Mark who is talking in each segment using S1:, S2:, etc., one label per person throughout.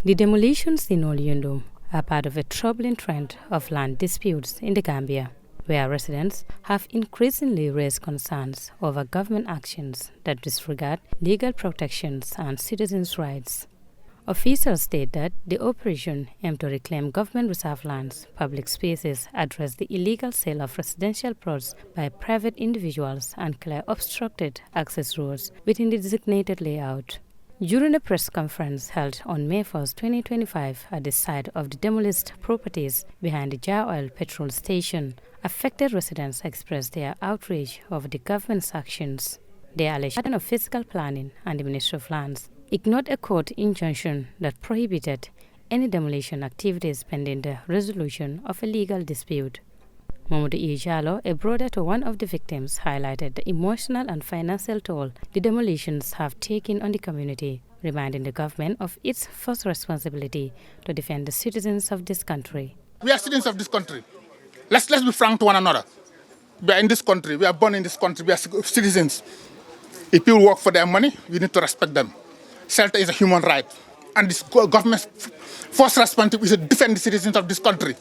S1: The demolitions in Old Yundum are part of a troubling trend of land disputes in the Gambia, where residents have increasingly raised concerns over government actions that disregard legal protections and citizens' rights. Officials state that the operation aimed to reclaim government reserve lands, public spaces, address the illegal sale of residential plots by private individuals, and clear obstructed access roads within the designated layout. During a press conference held on May 1, 2025 at the site of the demolished properties behind the Jar Oil petrol station, affected residents expressed their outrage over the government's actions. They alleged of physical planning and the Ministry of Lands ignored a court injunction that prohibited any demolition activities pending the resolution of a legal dispute. Mamadou Ijalo, a brother to one of the victims, highlighted the emotional and financial toll the demolitions have taken on the community, reminding the government of its first responsibility to defend the citizens of this country.
S2: We are citizens of this country. Let's be frank to one another. We are in this country. We are born in this country. We are citizens. If people work for their money, we need to respect them. Shelter is a human right. And this government's first responsibility is to defend the citizens of this country.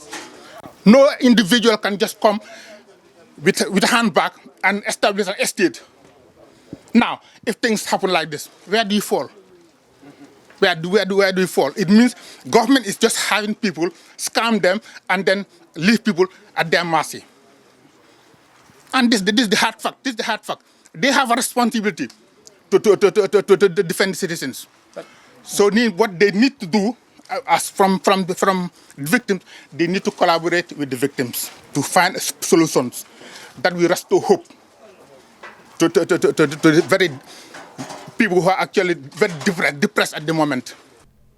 S2: No individual can just come with a handbag and establish an estate. Now, if things happen like this, where do you fall? Where do you fall? It means government is just having people scam them and then leave people at their mercy. And this is the hard fact. This is the hard fact. They have a responsibility to defend the citizens. So what they need to do, as from the victims, they need to collaborate with the victims to find solutions that will restore hope to the very people who are actually very depressed at the moment.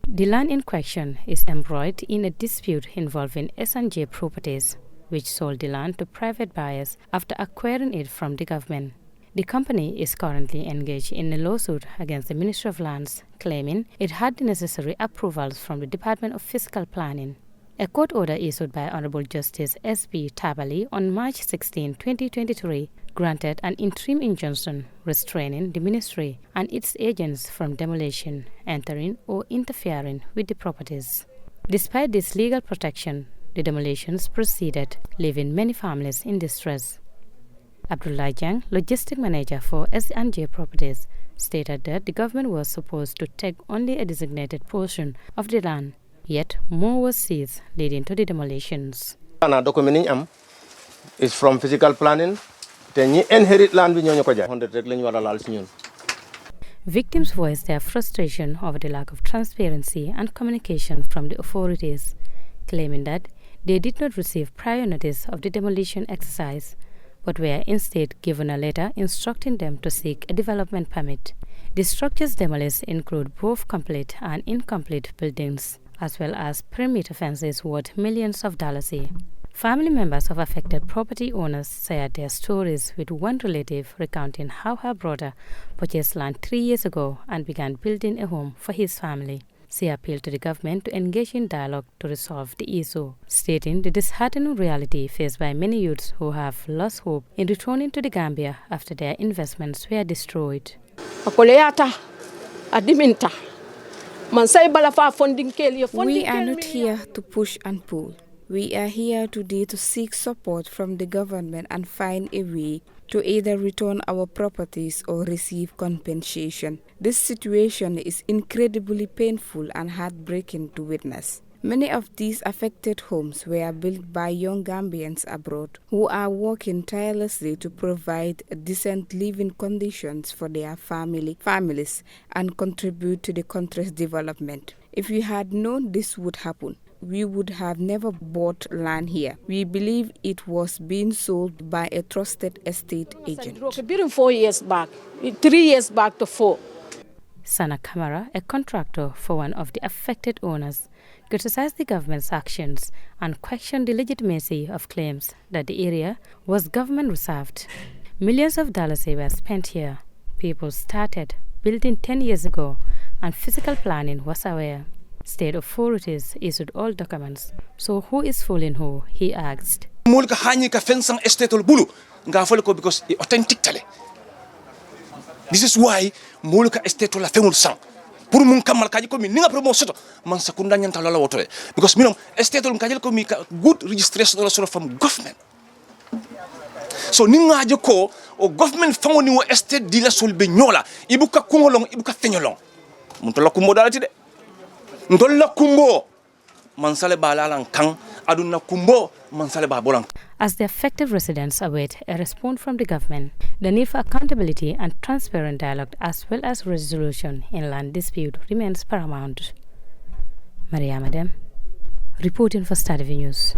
S1: The land in question is embroiled in a dispute involving S&J Properties, which sold the land to private buyers after acquiring it from the government. The company is currently engaged in a lawsuit against the Ministry of Lands, claiming it had the necessary approvals from the Department of Fiscal Planning. A court order issued by Honorable Justice S.B. Tabali on March 16, 2023, granted an interim injunction restraining the ministry and its agents from demolition, entering, or interfering with the properties. Despite this legal protection, the demolitions proceeded, leaving many families in distress. Abdullah Jang, logistic manager for S&J Properties, stated that the government was supposed to take only a designated portion of the land, yet more was seized, leading to the demolitions.
S3: The document is from physical planning. Inherit land.
S1: Victims voiced their frustration over the lack of transparency and communication from the authorities, claiming that they did not receive prior notice of the demolition exercise, but were instead given a letter instructing them to seek a development permit. The structures demolished include both complete and incomplete buildings, as well as perimeter fences worth millions of dollars. Family members of affected property owners shared their stories, with one relative recounting how her brother purchased land 3 years ago and began building a home for his family. She appealed to the government to engage in dialogue to resolve the issue, stating the disheartening reality faced by many youths who have lost hope in returning to the Gambia after their investments were destroyed.
S4: We are
S5: not here to push and pull. We are here today to seek support from the government and find a way to either return our properties or receive compensation. This situation is incredibly painful and heartbreaking to witness. Many of these affected homes were built by young Gambians abroad who are working tirelessly to provide decent living conditions for their families and contribute to the country's development. If we had known this would happen, we would have never bought land here. We believe it was being sold by a trusted estate agent.
S4: 4 years back, 3 years back to 4.
S1: Sana Kamara, a contractor for one of the affected owners, criticized the government's actions and questioned the legitimacy of claims that the area was government reserved. Millions of dollars were spent here. People started building 10 years ago, and physical planning was aware. State authorities issued all documents. So who is fooling who? He asked.
S6: Because authentic. This is why Muluka estate la femul sang. pour mun kamal kaji ko mi ninga promo soto man sakunda nyanta lala woto because minom estate on kaji ko mi good registration from government. So ninga aje ko o government fango ni wo estate dila sol be nyola ibuka kungolong ibuka fenyolong mun to la kumbo dalati de ndol la kumbo man sale balalan kan aduna kumbo man sale ba bolan.
S1: As the affected residents await a response from the government, the need for accountability and transparent dialogue as well as resolution in land dispute remains paramount. Maria Madam, reporting for Star TV News.